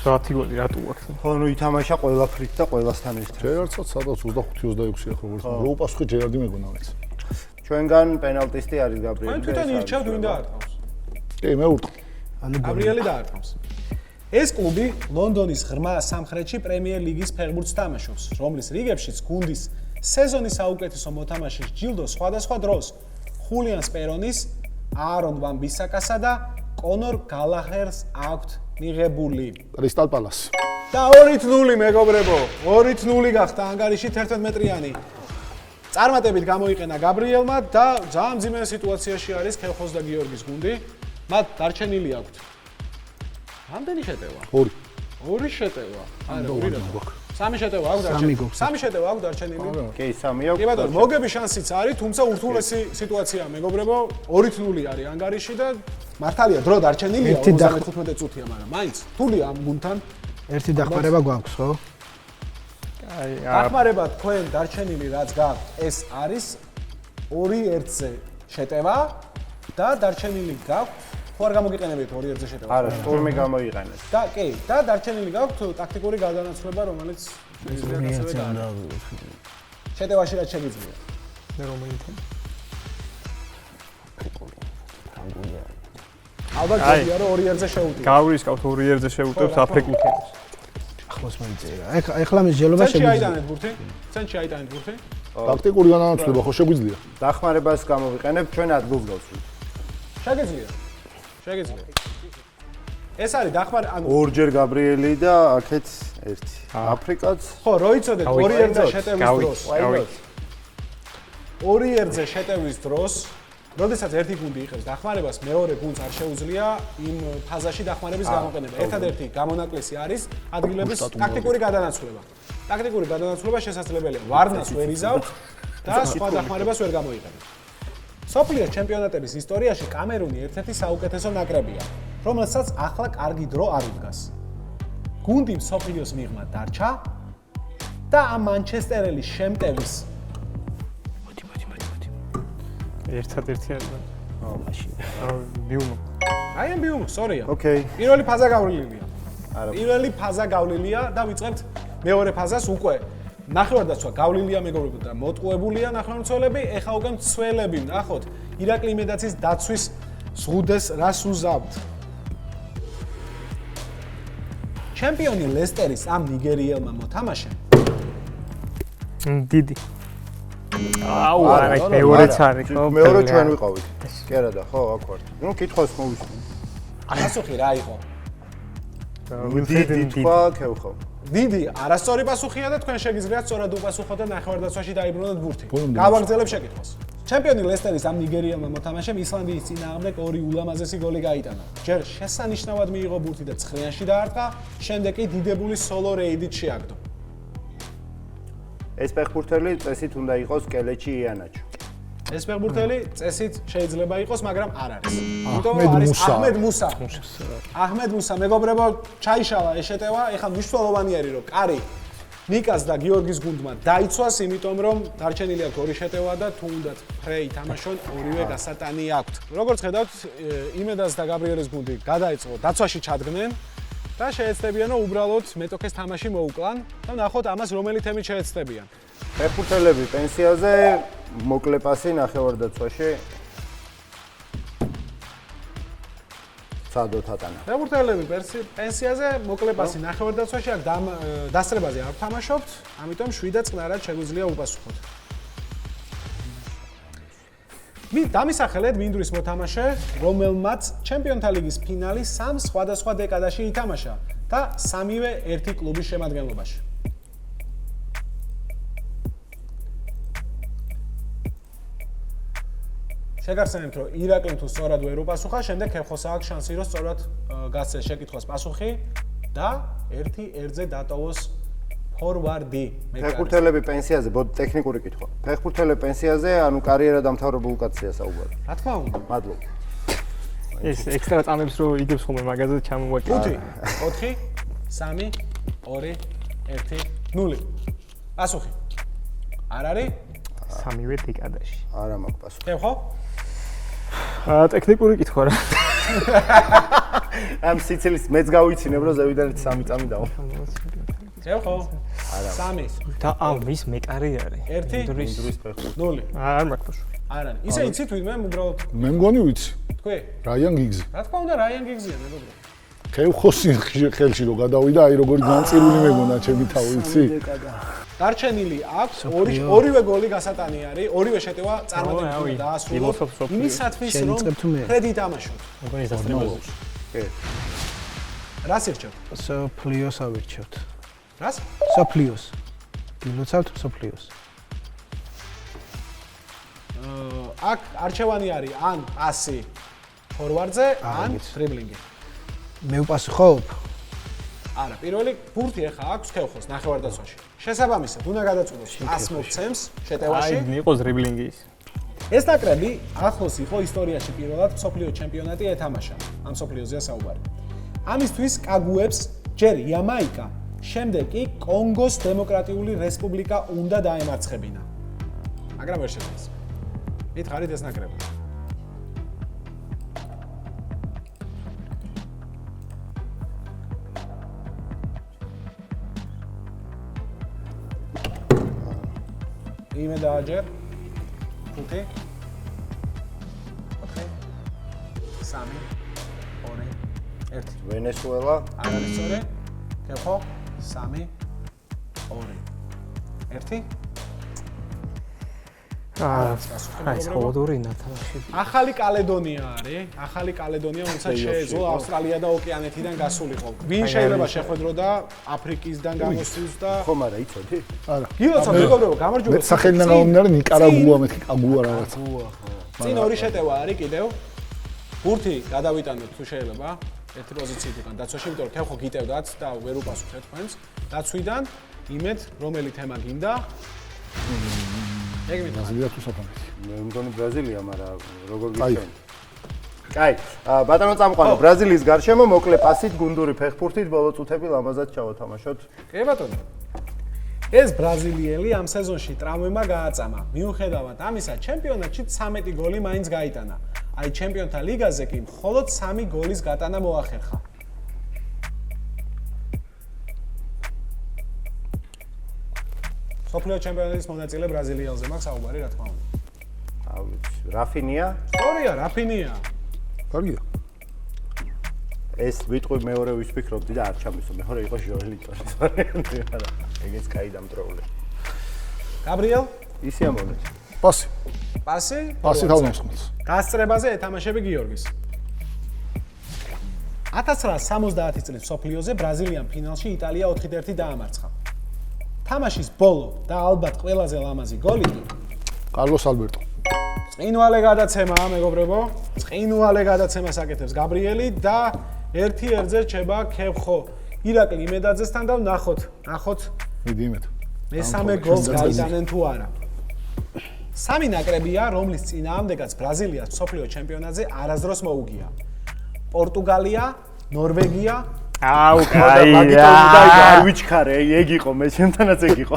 10 გოლი რატო აქვს? ხო, ნუ ითამაშა ყველაფრით და ყველასთან ერთად. ჯერარდსაც სადაც 25-26 ახლა როგორც რო პასუხი ჯერარდი მეგონა მეც. ჩვენგან პენალტისტი არის გაბრიელი. თქვენ თვითონ ირჩევთ ვინ დაარტყმავს. კი, მე ვურტყ. ანუ გაბრიელი დაარტყმავს. ეს კლუბი ლონდონის ღრმა სამხრეთში პრემიერ ლიგის ფეხბურთს თამაშობს, რომლის რიგებშიც გუნდის სეზონის საუკეთესო მოთამაშის ჯილდო სხვადასხვა დროს ხულიან სპერონის, აარონ ვან ბისაკასა და კონორ გალაჰერს აქვთ მიღებული. კრისტალ პალასი. და 2-0 მეგობრებო, 2-0 გახდა ანგარიში 11 მეტრიანი. წარმატებით გამოიყენა გაბრიელმა და ძალიან მძიმე სიტუაციაში არის ქელხოს და გიორგის გუნდი. მათ დარჩენილი აქვთ. რამდენი შეტევა? 2. 2 შეტევა. არა, 2 რა. 3 შეტევა აქვს სამი დარჩენილი. გვაქვს. 3 შეტევა აქვს დარჩენილი. კი, 3 აქვს. კი ბატონო, მოგების შანსიც არის, თუმცა ურთულესი სიტუაციაა მეგობრებო. 2-0 არის ანგარიში და მართალია დრო დარჩენილია 35 წუთია, მაგრამ მაინც რთულია ამ გუნდთან. ერთი დახმარება გვაქვს, ხო? აი, დახმარება თქვენ დარჩენილი რაც გაქვთ, ეს არის 2-1-ზე შეტევა და დარჩენილი გაქვთ, ხო არ გამოგიყენებთ 2-1-ზე შეტევა? არა, შტურმი გამოიყენეს. და კი, და დარჩენილი გაქვთ ტაქტიკური გადანაცვლება, რომელიც შეიძლება ასევე გააკეთოს. შეტევაში რაც შეგიძლია. მე რომელი თემა? ალბათ გონია რომ 2-1-ზე შეუტია. გავრისკავთ 2-1-ზე შეუტევს აფრიკულ თემას. ახლოს მოიწერა. ეხლა მსჯელობა ცენტრში შეგვიძლია. აიტანეთ ბურთი? ცენტრში აიტანეთ ბურთი? ტაქტიკური განანაცვლება ხო შეგვიძლია? დახმარებას გამოვიყენებ, ჩვენ ადგილს გავსვით. შეგიძლია. შეგიძლია. ეს არის დახმარ, ანუ ორჯერ გაბრიელი და აქეთ ერთი. აფრიკაც ხო, რო იცოდეთ 2-1-ზე შეტევის დროს. გავიქ. 2-1-ზე შეტევის დროს, როდესაც ერთი გუნდი იღებს დახმარებას, მეორე გუნდს არ შეუძლია იმ ფაზაში დახმარების გამოყენება. ერთადერთი გამონაკლისი არის ადგილების ტაქტიკური გადანაცვლება. ტაქტიკური გადანაცვლება შესაძლებელია. ვარნას ვერ იზავთ და სხვა დახმარებას ვერ გამოიყენებთ. სოფლიოს ჩემპიონატების ისტორიაში კამერუნი ერთ-ერთი საუკეთესო ნაკრებია, რომელსაც ახლა კარგი დრო არ უდგას. გუნდი სოფლიოს მიღმა დარჩა და ამ მანჩესტერელის შემტევის ერთადერთი არის. ბიუმო. აი ამ ბიუმ, სორია. ოკეი. პირველი ფაზა გავლილია. არა. პირველი ფაზა გავლილია და ვიწყებთ მეორე ფაზას უკვე. ნახევარდაცვა გავლილია მეგობრებო და მოტყუებულია ნახევარმცველები, ეხა უკვე მცველები ნახოთ. ირაკლი იმედაცის დაცვის ზღუდეს რას უზავთ. ჩემპიონი ლესტერის ამ ნიგერიელმა მოთამაშემ დიდი. აუ, არა, მეორეც არის, ხო? მეორე ჩვენ ვიყავით. კი არა და ხო, აქ ვართ. ნუ კითხავს მოვისმენ. პასუხი რა იყო? დიდი თქვა ქევხო. დიდი არასწორი პასუხია და თქვენ შეგიძლიათ სწორად უპასუხოთ და ნახევარდაცვაში დაიბრუნოთ ბურთი. გავაგრძელებ შეკითხვას. ჩემპიონი ლესტერის ამ ნიგერიელმა მოთამაშემ ისლანდიის წინააღმდეგ 2 ულამაზესი გოლი გაიტანა. ჯერ შესანიშნავად მიიღო ბურთი და ცხრიანში დაარტყა, შემდეგ კი დიდებული სოლო რეიდით შეაგდო. ეს ფეხბურთელი წესით უნდა იყოს კელეჩი იანაჩო. ეს ფეხბურთელი წესით შეიძლება იყოს, მაგრამ არ არის. აჰმედ მუსა. აჰმედ მუსა. აჰმედ მუსა, მეგობრებო, ჩაიშალა ეს შეტევა, ეხლა მნიშვნელოვანი არის, რომ კარი ნიკას და გიორგის გუნდმა დაიცვას, იმიტომ რომ დარჩენილი აქვს 2 შეტევა და თუნდაც ფრეი თამაშონ ორივე გასატანი აქვთ. როგორც ხედავთ, იმედას და გაბრიელის გუნდი გადაიწყო დაცვაში ჩადგნენ და შეეცდებიანო უბრალოდ მეტოქეს თამაში მოუკლან და ნახოთ ამას რომელი თემით შეეცდებიან. ფეხბურთელები პენსიაზე, მოკლე პასი ნახევარდაცვაში. სადოთ ატანა. ფეხბურთელები პენსიაზე, მოკლე პასი ნახევარდაცვაში აქ დასწრებაზე არ ვთამაშობთ, ამიტომ 7 წნარად შეგვიძლია უპასუხოთ. დამისახელეთ მინდვრის მოთამაშე, რომელმაც ჩემპიონთა ლიგის ფინალი 3 სხვადასხვა დეკადაში ითამაშა და სამივე ერთი კლუბის შემადგენლობაში. შეგახსენებთ, რომ ირაკლიმ თუ სწორად ვერ უპასუხა, შემდეგ ხევხოს აქვს შანსი, რომ სწორად გასცეს შეკითხვის პასუხი და 1-1-ზე დატოვოს ფორვარდი. ფეხბურთელები პენსიაზე, ტექნიკური კითხვა. ფეხბურთელები პენსიაზე, ანუ კარიერა დამთავრებულ კაცია საუბარი. რა თქმა უნდა. მადლობა. ეს ექსტრა წამებს რო იგებს ხოლმე მაგაზე ჩამოვაკეთე. 5, 4, 3, 2, 1, 0. პასუხი. არ არის? სამივე დეკადაში. არა მაქვს პასუხი. ხევხო? ტექნიკური კითხვა რა. ამ სიცილის მეც გავიცინებ, რომ ზევიდანით 3 წამი დავა. ხევხო? 3. და მის მეკარე არის. 1, მინდვრის ფეხბურთი. 0. არ მაქვს პასუხი. არ არის. ისე იცით ვინმე უბრალოდ მე მგონი ვიცი. თქვი? რაიან გიგზი. რა თქმა უნდა, რაიან გიგზია მეგობრო. ხევხოსი ხელში რო გადავიდა, აი როგორი განწირული მეგონა ჩემი თავი, იცი? დარჩენილი აქვს ორივე გოლი გასატანი არის, ორივე შეტევა წარმატებული დაასრულოს. იმისათვის რომ ხედი თამაშოთ. მგონი სასწრებელს. რას ირჩევთ? სოფლიოს ავირჩევთ. რას? სოფლიოს. გილოცავთ სოფლიოს. აქ არჩევანი არის ან პასი ფორვარდზე, ან დრიბლინგი. მე ვპასუხობ? არა, პირველი ბურთი ახლა აქვს ხევხოს ნახევარდაცვაში. შესაბამისად, უნდა გადაწყვიტოს პას მოგცემს შეტევაში. აი, იყოს დრიბლინგი ის. ეს ნაკრები ახლოს იყო ისტორიაში პირველად მსოფლიო ჩემპიონატი ეთამაშა. ამ მსოფლიოზეა საუბარი. ამისთვის კაგუებს ჯერ იამაიკა, შემდეგ კი კონგოს დემოკრატიული რესპუბლიკა უნდა დაემარცხებინა. მაგრამ ვერ შეძლეს. მითხარით ეს ნაკრები. იმე დააჯერ 5 4 3 2 1 ვენესუელა, არ არის სწორი? ხევხო 3 2 1 აი, სალვადორი ნათამაშები. ახალი კალედონია არის. ახალი კალედონია, რომელსაც შეეძლო ავსტრალია და ოკეანეთიდან გასულიყო. ვინ შეიძლება შეხვედროდა აფრიკისგან გამოსულს და ხომ არა იცოდი? არა. გილოცავ მეგობრებო, გამარჯობა. მე სახელიდან გამომდინარე ნიკარაგუა მეთქი კაგუა რაღაც. წინ ორი შეტევა არის კიდევ. ბურთი გადავიტანოთ თუ შეიძლება. ერთი პოზიციით უკან დაცვაში, იმიტომ რომ ხევხო გიტევდათ და ვერ უპასუხეთ თქვენს. დაცვიდან იმედ რომელი თემა გინდა? ბრაზილია თუ საფრანგეთი? მე მგონი ბრაზილია, მაგრამ როგორ გიჩვენ? კაი, ბატონო წამყვანო, ბრაზილიის გარშემო მოკლე პასით გუნდური ფეხბურთით ბოლო წუთები ლამაზად ჩავათამაშოთ. კი ბატონო. ეს ბრაზილიელი ამ სეზონში ტრავმა გააწამა. მიუხედავად ამისა, ჩემპიონატში 13 გოლი მაინც გაიტანა. აი ჩემპიონთა ლიგაზე კი მხოლოდ 3 გოლის გატანა მოახერხა. სოფლიო ჩემპიონატის მონაწილე ბრაზილიელზე მაქვს საუბარი, რა თქმა უნდა. რაფინია? სწორია, რაფინია. კარგია. ეს ვიტყვი მეორე ვის ფიქრობდი და არ ჩამისო. მეორე იყო ჟოელიტონის ვარიანტი, არა. ეგეც კაი დამტროული. გაბრიელ? ისი ამონეთ. პასი. პასი? პასი თავმოსხმის. გასწრებაზე ეთამაშები გიორგის. 1970 წლის მსოფლიოზე ბრაზილიამ ფინალში იტალია 4-1 დაამარცხა. თამაშის ბოლო და ალბათ ყველაზე ლამაზი გოლი კარლოს ალბერტო. წინვალე გადაცემა, მეგობრებო. წინვალე გადაცემას აკეთებს გაბრიელი და 1-1-ზე რჩება ხევხო ირაკლი იმედაძესთან და ნახოთ. მიდი იმედ. მესამე გოლს გაიტანენ თუ არა. სამი ნაკრებია, რომლის წინააღმდეგაც ბრაზილიას მსოფლიო ჩემპიონატზე არასდროს მოუგია. პორტუგალია, ნორვეგია. აუ, კაი. არ ვიჩქარე, ეგ იყო, მე ჩემთანაც ეგ იყო.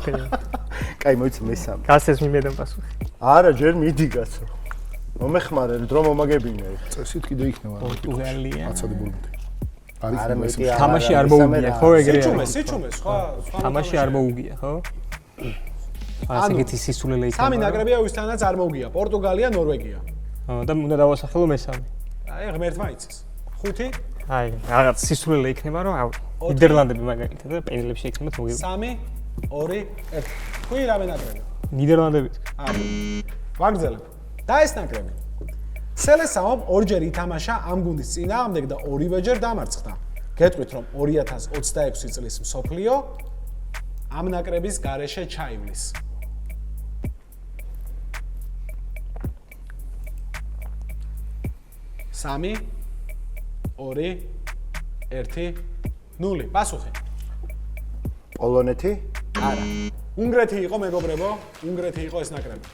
კაი, მოიცი მესამე. გასცეს მიმედან პასუხი. არა, ჯერ მიდი გასო. მომეხმარე, დრო მომაგებინე. წესით კიდე იქნება. პორტუგალია. აცადებულები. არის არა მეტი თამაში არ მოუგია, ხო ეგრე არის. სიჩუმე, სხვა თამაში არ მოუგია, ხო? ასე იგი სისულელე იქნება. სამი ნაკრებია ვისთანაც არ მოუგია. პორტუგალია, ნორვეგია. და უნდა დავასახელო მესამე. აი ღმერთმა იცის. 5 აი, რაღაც სისულელე იქნება, რომ ნიდერლანდები მაგალითად და პენდელებში იქნებათ მოგება. 3 2 1. თქვი რამე ნაკრები? ნიდერლანდები. აი. ვაგრძელებ. და ეს ნაკრები. სელესაომ ორჯერ ითამაშა ამ გუნდის წინააღმდეგ და ორივეჯერ დამარცხდა. გეტყვით რომ 2026 წლის მსოფლიო ამ ნაკრების გარეშე ჩაივლის. სამი 2 1 0 პასუხი. პოლონეთი? არა. უნგრეთი იყო მეგობრებო, უნგრეთი იყო ეს ნაკრები.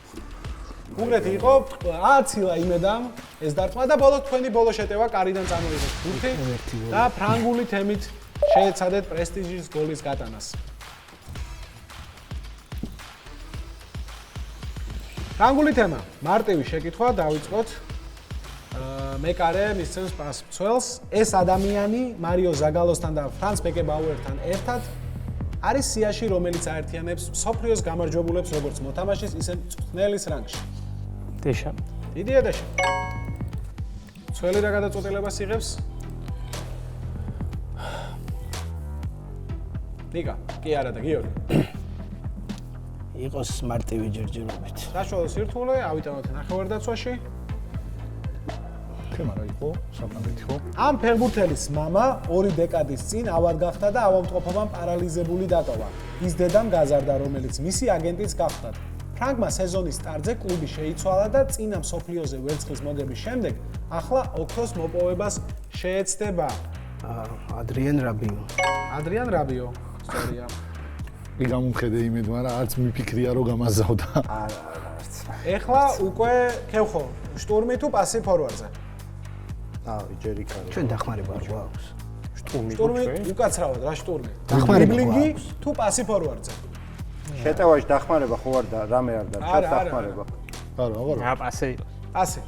უნგრეთი იყო აცილა იმედამ ეს დარტყმა და ბოლოს თქვენი ბოლო შეტევა კარიდან წამოიღეთ ხუთი და ფრანგული თემით შეეცადეთ პრესტიჟის გოლის გატანას. ფრანგული თემა, მარტივი შეკითხვა, დავიწყოთ. მეკარე მისცემს პასუხს. ეს ადამიანი მარიო ზაგალოსთან და ფრანც ბეკენბაუერთან ერთად არის სიაში, რომელიც აერთიანებს მსოფლიოს გამარჯვებულებს როგორც მოთამაშის, ისე მწვრთნელის რანგში. დეშამ. დიდია დეშამ. ძველი რა გადაწყვეტილებას იღებს? ნიკა, კი არა და გიორგი. იყოს მარტივი ჯერჯერობით. საშუალო სირთულე, ავიტანოთ ნახევარდაცვაში. თემა რა იყო? საფრანგეთი ხო? ამ ფეხბურთელის მამა 2 დეკადის წინ ავად გახდა და ავადმყოფობამ პარალიზებული დატოვა. ის დედამ გაზარდა, რომელიც მისი აგენტიც გახდა. ფრანგმა სეზონის სტარტზე კლუბი შეიცვალა და წინა მსოფლიოზე ვერცხლის მოგების შემდეგ ახლა ოქროს მოპოვებას შეეცდება. ადრიან რაბიო. ადრიან რაბიო. სწორია. კი გამომხედე იმედ, მაგრამ არც მიფიქრია რომ გამაზავდა. ეხლა უკვე ქევხო, შტურმი თუ პასი ფორვარდზე? ჯერ იქ არის. ჩვენ დახმარება არ გვაქვს. შტურმი უკაცრავად რა შტურმი? დახმარება დრიბლინგი გვაქვს. თუ პასი ფორვარდზე? შეტევაში დახმარება ხო არ და რამე არ არა, დარჩა დახმარება. არა, აღარ. რა პასე იყო. პასი.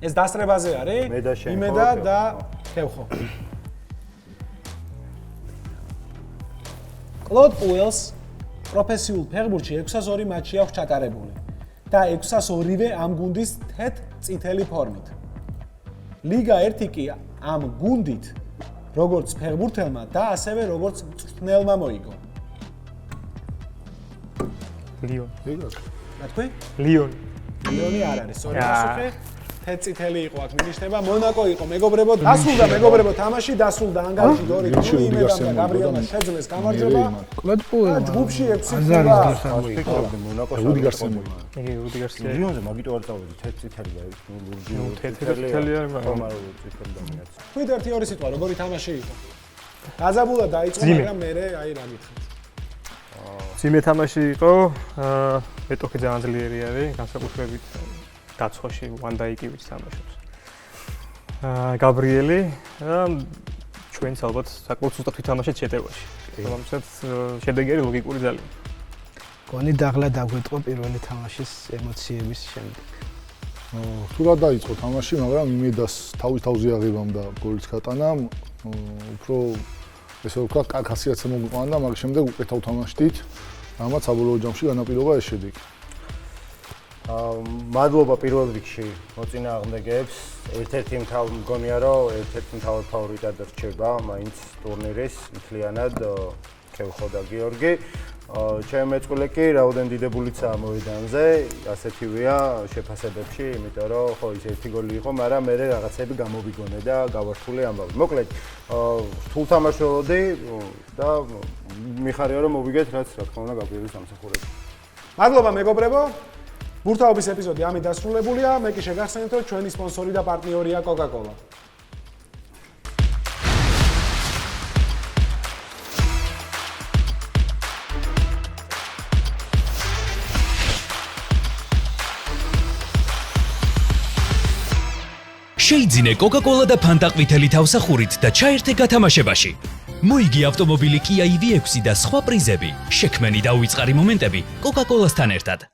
ეს დასწრებაზე არის? მე და შენ, იმედა ხო, და ქევხო. კლოდ პუელს პროფესიულ ფეხბურთში 602 მატჩი აქვს ჩატარებული და 602-ვე ამ გუნდის თეთ წითელი ფორმით. ლიგა 1 კი ამ გუნდით როგორც ფეხბურთელმა და ასევე როგორც მწვრთნელმა მოიგო. ლიონ. ეგაც. რა თქვი? ლიონი. ლიონი არ არის, სწორი პასუხი. თეთ წითელი იყო აქ მინიშნება, მონაკო იყო მეგობრებო, დასრულდა მეგობრებო თამაში, დასრულდა ანგარიში 2-0 იმედამ და გაბრიელმა შეძლეს გამარჯვება. კლოდ პუელმა. ჯგუფში 6 აზარის ფიგურა. გასაგები. მონაკოს რუდი გარსია. იგი რუდი გარსია. ლიონზე მაგიტო არ წავედი, თეთრი წითელი გაიგე. თეთრი არის, მაგრამ წითელი დამიაც. თქვით 1-2 სიტყვა, როგორი თამაში იყო? დაძაბულად დაიწყო, მაგრამ მე აი რა გითხრათ. ძიმე თამაში იყო, მეტოქი ძალიან ძლიერი არის, განსაკუთრებით დაცვაში ვანდაიკივიც თამაშობს. გაბრიელი და ჩვენც ალბათ საკმაოდ სუსტად ვითამაშეთ შეტევაში. რომელსაც შედეგი არის ლოგიკური ძალიან. გონი დაღლა დაგვეტყო პირველი თამაშის ემოციების შემდეგ. თუ რა დაიწყო თამაში, მაგრამ იმედას თავის-თავზე აღებამ და გოლის გატანამ უფრო ესე ვთქვა, კარგ ხასიათზე მოგვიყვანა და მაგ შემდეგ უკეთა ვთამაშდით. რამაც საბოლოო ჯამში განაპირობა ეს შედეგი. მადლობა პირველ რიგში მოწინააღმდეგეებს. ერთ-ერთი მგონია რომ ერთ-ერთი მთავარი ფავორიტად რჩება მაინც ტურნირის მთლიანად ქევხო და გიორგი. ჩემი მეწყვილე კი რაოდენ დიდებულიცაა მოედანზე, ასეთივეა შეფასებებში, იმიტომ რომ ხო ის ერთი გოლი იყო, მაგრამ მე რაღაცები გამოვიგონე და გავართულე ამბავი. მოკლედ, რთულ თამაშს ველოდი და მიხარია რომ მოვიგეთ რაც რა თქმა უნდა გაგვირის სამსახურები. მადლობა მეგობრებო. ბურთაობის ეპიზოდი ამით დასრულებულია. მე კი შეგახსენებთ, რომ ჩვენი სპონსორი და პარტნიორია Coca-Cola. შეიძინე Coca-Cola და Fanta ყვითელი თავსახურით და ჩაერთე გათამაშებაში. მოიგი ავტომობილი Kia EV6 და სხვა პრიზები. შექმენი და უიწყარი მომენტები Coca-Cola-სთან ერთად.